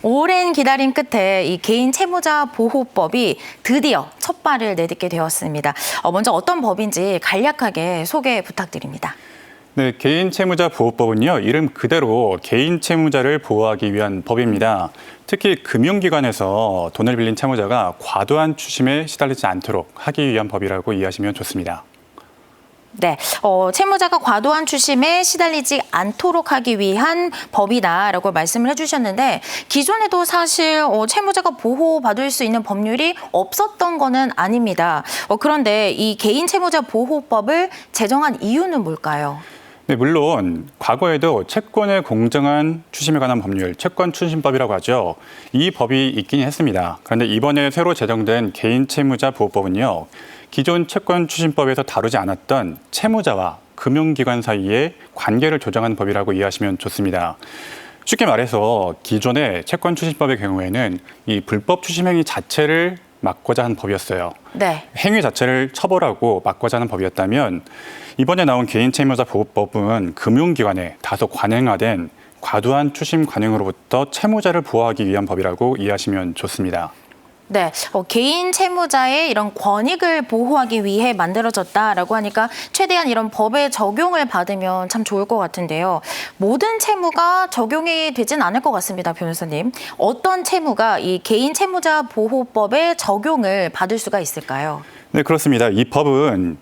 오랜 기다림 끝에 이 개인 채무자 보호법이 드디어 첫 발을 내딛게 되었습니다. 먼저 어떤 법인지 간략하게 소개 부탁드립니다. 네, 개인 채무자 보호법은요, 이름 그대로 개인 채무자를 보호하기 위한 법입니다. 특히 금융기관에서 돈을 빌린 채무자가 과도한 추심에 시달리지 않도록 하기 위한 법이라고 이해하시면 좋습니다. 네, 채무자가 과도한 추심에 시달리지 않도록 하기 위한 법이다라고 말씀을 해주셨는데 기존에도 사실 채무자가 보호받을 수 있는 법률이 없었던 거는 아닙니다. 그런데 이 개인 채무자 보호법을 제정한 이유는 뭘까요? 네, 물론 과거에도 채권의 공정한 추심에 관한 법률, 채권추심법이라고 하죠. 이 법이 있긴 했습니다. 그런데 이번에 새로 제정된 개인 채무자 보호법은요, 기존 채권추심법에서 다루지 않았던 채무자와 금융기관 사이의 관계를 조정하는 법이라고 이해하시면 좋습니다. 쉽게 말해서 기존의 채권추심법의 경우에는 이 불법 추심 행위 자체를 막고자 한 법이었어요. 네. 행위 자체를 처벌하고 막고자 하는 법이었다면 이번에 나온 개인 채무자 보호법은 금융기관에 다소 관행화된 과도한 추심 관행으로부터 채무자를 보호하기 위한 법이라고 이해하시면 좋습니다. 네, 개인 채무자의 이런 권익을 보호하기 위해 만들어졌다라고 하니까 최대한 이런 법의 적용을 받으면 참 좋을 것 같은데요. 모든 채무가 적용이 되진 않을 것 같습니다, 변호사님. 어떤 채무가 이 개인 채무자 보호법의 적용을 받을 수가 있을까요? 네, 그렇습니다. 이 법은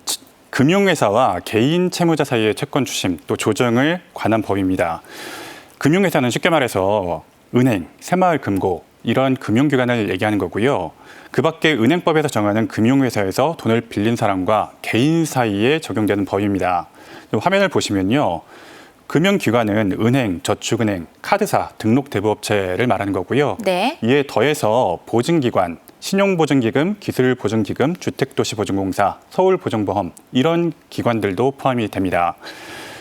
금융회사와 개인 채무자 사이의 채권 추심 또 조정을 관한 법입니다. 금융회사는 쉽게 말해서 은행, 새마을금고 이런 금융기관을 얘기하는 거고요. 그 밖에 은행법에서 정하는 금융회사에서 돈을 빌린 사람과 개인 사이에 적용되는 법입니다. 화면을 보시면요. 금융기관은 은행, 저축은행, 카드사, 등록대부업체를 말하는 거고요. 네. 이에 더해서 보증기관, 신용보증기금, 기술보증기금, 주택도시보증공사, 서울보증보험 이런 기관들도 포함이 됩니다.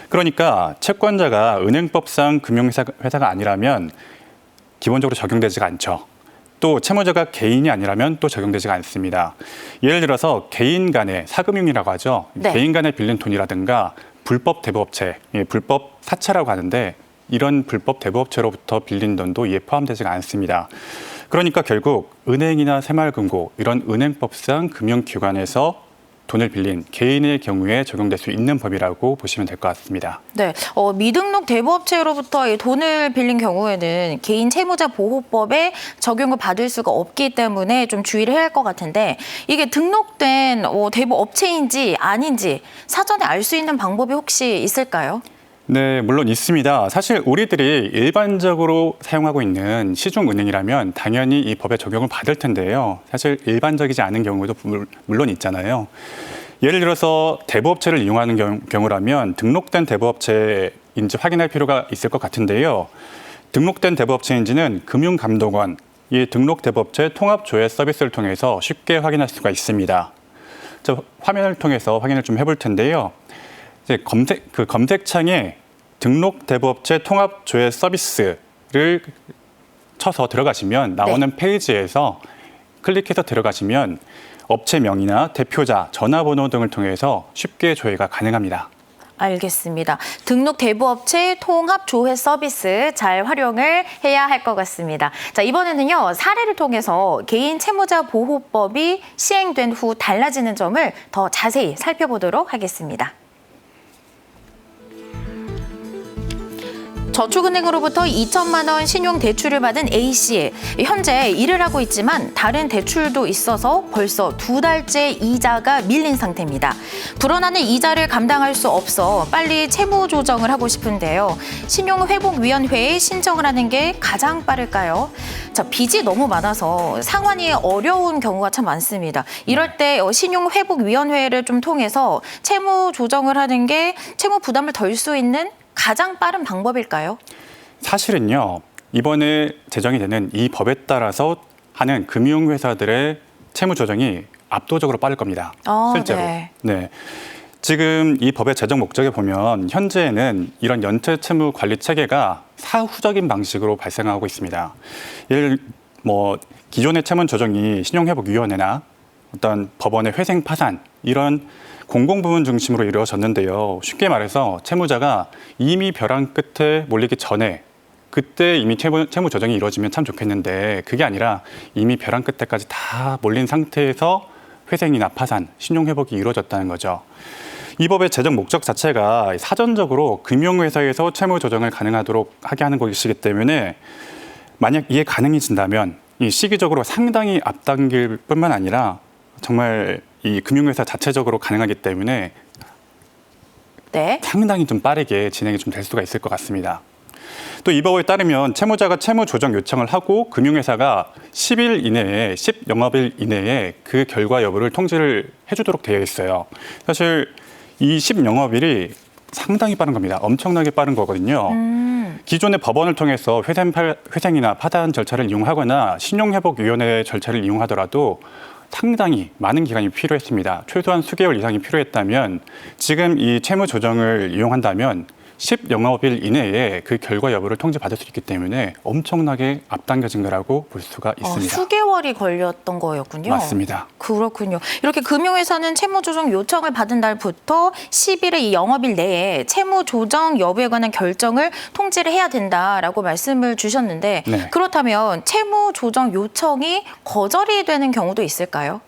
그러니까 채권자가 은행법상 금융회사가 아니라면 기본적으로 적용되지가 않죠. 또 채무자가 개인이 아니라면 또 적용되지가 않습니다. 예를 들어서 개인 간의 사금융이라고 하죠. 네. 개인 간에 빌린 돈이라든가 불법 대부업체, 불법 사채라고 하는데 이런 불법 대부업체로부터 빌린 돈도 이에 포함되지가 않습니다. 그러니까 결국 은행이나 새마을금고 이런 은행법상 금융기관에서 돈을 빌린 개인의 경우에 적용될 수 있는 법이라고 보시면 될 것 같습니다. 네, 미등록 대부업체로부터 이 돈을 빌린 경우에는 개인 채무자 보호법에 적용을 받을 수가 없기 때문에 좀 주의를 해야 할 것 같은데 이게 등록된 대부업체인지 아닌지 사전에 알 수 있는 방법이 혹시 있을까요? 네, 물론 있습니다. 사실 우리들이 일반적으로 사용하고 있는 시중은행이라면 당연히 이 법에 적용을 받을 텐데요. 사실 일반적이지 않은 경우도 물론 있잖아요. 예를 들어서 대부업체를 이용하는 경우라면 등록된 대부업체인지 확인할 필요가 있을 것 같은데요. 등록된 대부업체인지는 금융감독원, 이 등록 대부업체 통합조회 서비스를 통해서 쉽게 확인할 수가 있습니다. 화면을 통해서 확인을 좀 해볼 텐데요. 이제 검색창에 등록 대부업체 통합조회 서비스를 쳐서 들어가시면 나오는 네. 페이지에서 클릭해서 들어가시면 업체명이나 대표자, 전화번호 등을 통해서 쉽게 조회가 가능합니다. 알겠습니다. 등록 대부업체 통합 조회 서비스 잘 활용을 해야 할 것 같습니다. 자, 이번에는요. 사례를 통해서 개인 채무자 보호법이 시행된 후 달라지는 점을 더 자세히 살펴보도록 하겠습니다. 저축은행으로부터 2천만 원 신용 대출을 받은 A씨. 현재 일을 하고 있지만 다른 대출도 있어서 벌써 2달째 이자가 밀린 상태입니다. 불어나는 이자를 감당할 수 없어 빨리 채무 조정을 하고 싶은데요. 신용회복위원회에 신청을 하는 게 가장 빠를까요? 자, 빚이 너무 많아서 상환이 어려운 경우가 참 많습니다. 이럴 때 신용회복위원회를 좀 통해서 채무 조정을 하는 게 채무 부담을 덜 수 있는 가장 빠른 방법일까요? 사실은요. 이번에 제정이 되는 이 법에 따라서 하는 금융회사들의 채무 조정이 압도적으로 빠를 겁니다. 실제로. 네. 네. 지금 이 법의 제정 목적에 보면 현재는 이런 연체 채무 관리 체계가 사후적인 방식으로 발생하고 있습니다. 기존의 채무 조정이 신용회복위원회나 어떤 법원의 회생 파산 이런 공공부문 중심으로 이루어졌는데요. 쉽게 말해서 채무자가 이미 벼랑 끝에 몰리기 전에 그때 이미 채무 조정이 이루어지면 참 좋겠는데 그게 아니라 이미 벼랑 끝에까지 다 몰린 상태에서 회생이나 파산, 신용회복이 이루어졌다는 거죠. 이 법의 제정 목적 자체가 사전적으로 금융회사에서 채무 조정을 가능하도록 하게 하는 것이기 때문에 만약 이게 가능해진다면 이 시기적으로 상당히 앞당길 뿐만 아니라 정말 이 금융회사 자체적으로 가능하기 때문에 네. 상당히 좀 빠르게 진행이 좀 될 수가 있을 것 같습니다. 또 이 법에 따르면 채무자가 채무 조정 요청을 하고 금융회사가 10일 이내에 10영업일 이내에 그 결과 여부를 통지를 해주도록 되어 있어요. 사실 이 10영업일이 상당히 빠른 겁니다. 엄청나게 빠른 거거든요. 기존의 법원을 통해서 회생이나 파산 절차를 이용하거나 신용회복위원회 절차를 이용하더라도 상당히 많은 기간이 필요했습니다. 최소한 수개월 이상이 필요했다면 지금 이 채무 조정을 이용한다면 10영업일 이내에 그 결과 여부를 통지받을 수 있기 때문에 엄청나게 앞당겨진 거라고 볼 수가 있습니다. 수개월이 걸렸던 거였군요. 맞습니다. 그렇군요. 이렇게 금융회사는 채무조정 요청을 받은 날부터 10일의 이 영업일 내에 채무조정 여부에 관한 결정을 통지를 해야 된다라고 말씀을 주셨는데 네. 그렇다면 채무조정 요청이 거절이 되는 경우도 있을까요?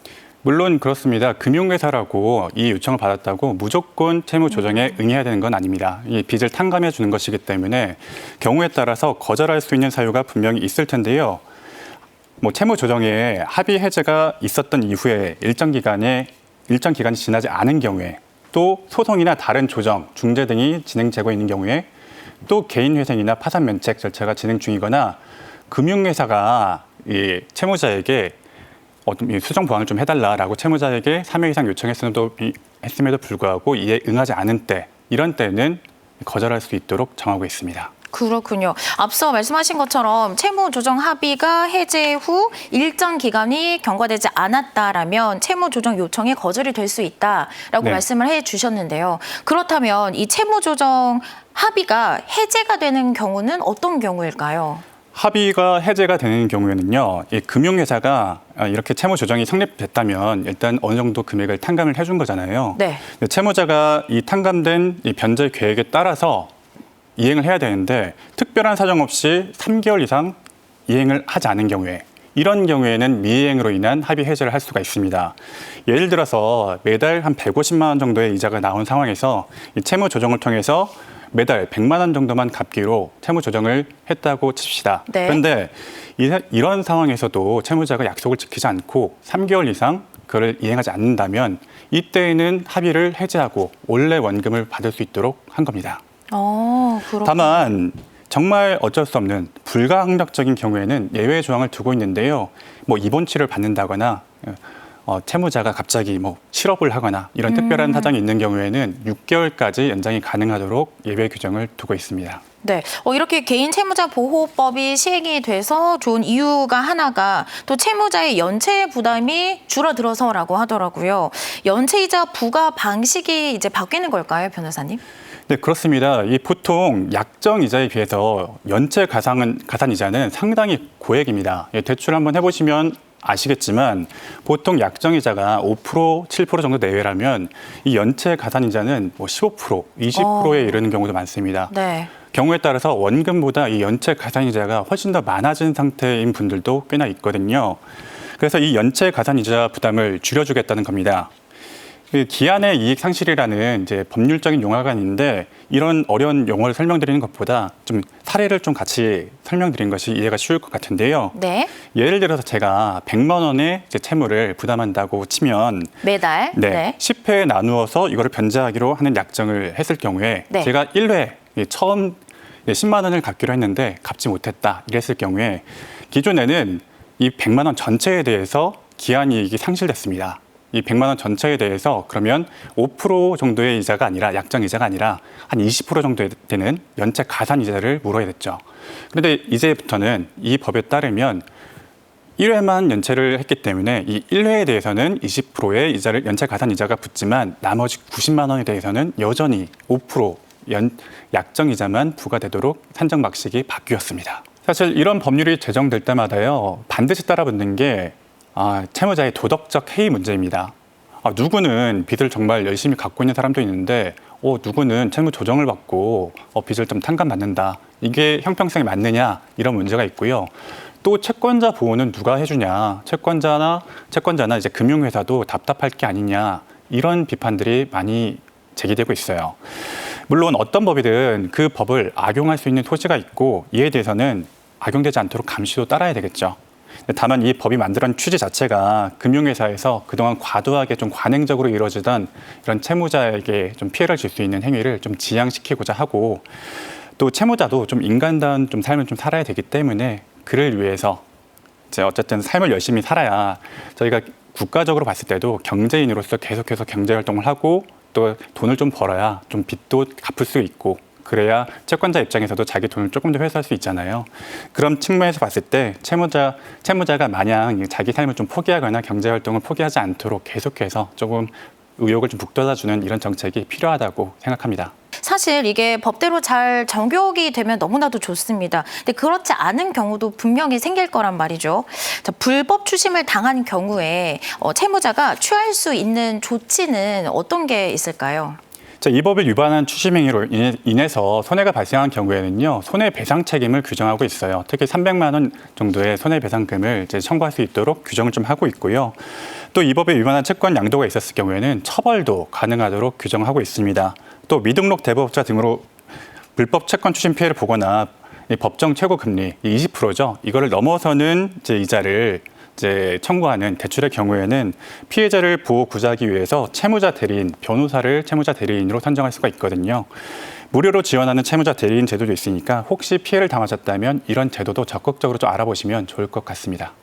물론 그렇습니다. 금융회사라고 이 요청을 받았다고 무조건 채무 조정에 응해야 되는 건 아닙니다. 이 빚을 탕감해 주는 것이기 때문에 경우에 따라서 거절할 수 있는 사유가 분명히 있을 텐데요. 채무 조정에 합의 해제가 있었던 이후에 일정 기간이 지나지 않은 경우에 또 소송이나 다른 조정, 중재 등이 진행되고 있는 경우에 또 개인회생이나 파산 면책 절차가 진행 중이거나 금융회사가 이 채무자에게 수정 보완을 좀 해달라라고 채무자에게 3회 이상 요청했음에도 불구하고 이에 응하지 않은 때, 이런 때는 거절할 수 있도록 정하고 있습니다. 그렇군요. 앞서 말씀하신 것처럼 채무조정 합의가 해제 후 일정 기간이 경과되지 않았다라면 채무조정 요청이 거절이 될 수 있다라고 네. 말씀을 해주셨는데요. 그렇다면 이 채무조정 합의가 해제가 되는 경우는 어떤 경우일까요? 합의가 해제가 되는 경우에는요, 이 금융회사가 이렇게 채무 조정이 성립됐다면 일단 어느 정도 금액을 탕감을 해준 거잖아요. 네. 채무자가 이 탕감된 이 변제 계획에 따라서 이행을 해야 되는데 특별한 사정 없이 3개월 이상 이행을 하지 않은 경우에 이런 경우에는 미이행으로 인한 합의 해제를 할 수가 있습니다. 예를 들어서 매달 한 150만 원 정도의 이자가 나온 상황에서 이 채무 조정을 통해서 매달 100만 원 정도만 갚기로 채무 조정을 했다고 칩시다. 네. 그런데 이런 상황에서도 채무자가 약속을 지키지 않고 3개월 이상 그걸 이행하지 않는다면 이때에는 합의를 해제하고 원래 원금을 받을 수 있도록 한 겁니다. 그렇군요. 다만 정말 어쩔 수 없는 불가항력적인 경우에는 예외 조항을 두고 있는데요. 입원 치료를 받는다거나 채무자가 갑자기 실업을 하거나 이런 특별한 사정이 있는 경우에는 6개월까지 연장이 가능하도록 예외 규정을 두고 있습니다. 네, 이렇게 개인 채무자 보호법이 시행이 돼서 좋은 이유가 하나가 또 채무자의 연체 부담이 줄어들어서라고 하더라고요. 연체이자 부과 방식이 이제 바뀌는 걸까요, 변호사님? 네, 그렇습니다. 이 보통 약정 이자에 비해서 연체 가산 이자는 상당히 고액입니다. 대출 한번 해보시면 아시겠지만 보통 약정 이자가 5%, 7% 정도 내외라면 이 연체 가산 이자는 15%, 20%에 이르는 경우도 많습니다. 네. 경우에 따라서 원금보다 이 연체 가산 이자가 훨씬 더 많아진 상태인 분들도 꽤나 있거든요. 그래서 이 연체 가산 이자 부담을 줄여주겠다는 겁니다. 기한의 이익 상실이라는 이제 법률적인 용어가 있는데 이런 어려운 용어를 설명드리는 것보다 좀 사례를 좀 같이 설명드리는 것이 이해가 쉬울 것 같은데요. 네. 예를 들어서 제가 100만 원의 채무를 부담한다고 치면 매달. 네. 10회 나누어서 이거를 변제하기로 하는 약정을 했을 경우에 네. 제가 1회 처음 10만 원을 갚기로 했는데 갚지 못했다 이랬을 경우에 기존에는 이 100만 원 전체에 대해서 기한 이익이 상실됐습니다. 이 100만 원 전체에 대해서 그러면 5% 정도의 이자가 아니라 약정 이자가 아니라 한 20% 정도 되는 연체 가산 이자를 물어야 됐죠. 그런데 이제부터는 이 법에 따르면 1회만 연체를 했기 때문에 이 1회에 대해서는 20%의 연체 가산 이자가 붙지만 나머지 90만 원에 대해서는 여전히 5% 약정 이자만 부과되도록 산정 방식이 바뀌었습니다. 사실 이런 법률이 제정될 때마다요, 반드시 따라붙는 게 채무자의 도덕적 해이 문제입니다. 누구는 빚을 정말 열심히 갚고 있는 사람도 있는데 누구는 채무 조정을 받고 빚을 좀 탕감받는다. 이게 형평성이 맞느냐 이런 문제가 있고요. 또 채권자 보호는 누가 해주냐. 채권자나 이제 금융회사도 답답할 게 아니냐. 이런 비판들이 많이 제기되고 있어요. 물론 어떤 법이든 그 법을 악용할 수 있는 소지가 있고 이에 대해서는 악용되지 않도록 감시도 따라야 되겠죠. 다만 이 법이 만들어낸 취지 자체가 금융회사에서 그동안 과도하게 좀 관행적으로 이루어지던 이런 채무자에게 좀 피해를 줄 수 있는 행위를 좀 지양시키고자 하고 또 채무자도 좀 인간다운 좀 삶을 좀 살아야 되기 때문에 그를 위해서 이제 어쨌든 삶을 열심히 살아야 저희가 국가적으로 봤을 때도 경제인으로서 계속해서 경제활동을 하고 또 돈을 좀 벌어야 좀 빚도 갚을 수 있고 그래야 채권자 입장에서도 자기 돈을 조금 더 회수할 수 있잖아요. 그런 측면에서 봤을 때 채무자가 마냥 자기 삶을 좀 포기하거나 경제활동을 포기하지 않도록 계속해서 조금 의욕을 좀 북돋아주는 이런 정책이 필요하다고 생각합니다. 사실 이게 법대로 잘 적용이 되면 너무나도 좋습니다. 근데 그렇지 않은 경우도 분명히 생길 거란 말이죠. 자, 불법 추심을 당한 경우에 채무자가 취할 수 있는 조치는 어떤 게 있을까요? 이 법을 위반한 추심 행위로 인해서 손해가 발생한 경우에는요, 손해배상 책임을 규정하고 있어요. 특히 300만 원 정도의 손해배상금을 이제 청구할 수 있도록 규정을 좀 하고 있고요. 또 이 법에 위반한 채권 양도가 있었을 경우에는 처벌도 가능하도록 규정하고 있습니다. 또 미등록 대부업자 등으로 불법 채권 추심 피해를 보거나 이 법정 최고 금리 20%죠. 이거를 넘어서는 이제 이자를 이제 청구하는 대출의 경우에는 피해자를 보호 구제하기 위해서 채무자 대리인, 변호사를 채무자 대리인으로 선정할 수가 있거든요. 무료로 지원하는 채무자 대리인 제도도 있으니까 혹시 피해를 당하셨다면 이런 제도도 적극적으로 좀 알아보시면 좋을 것 같습니다.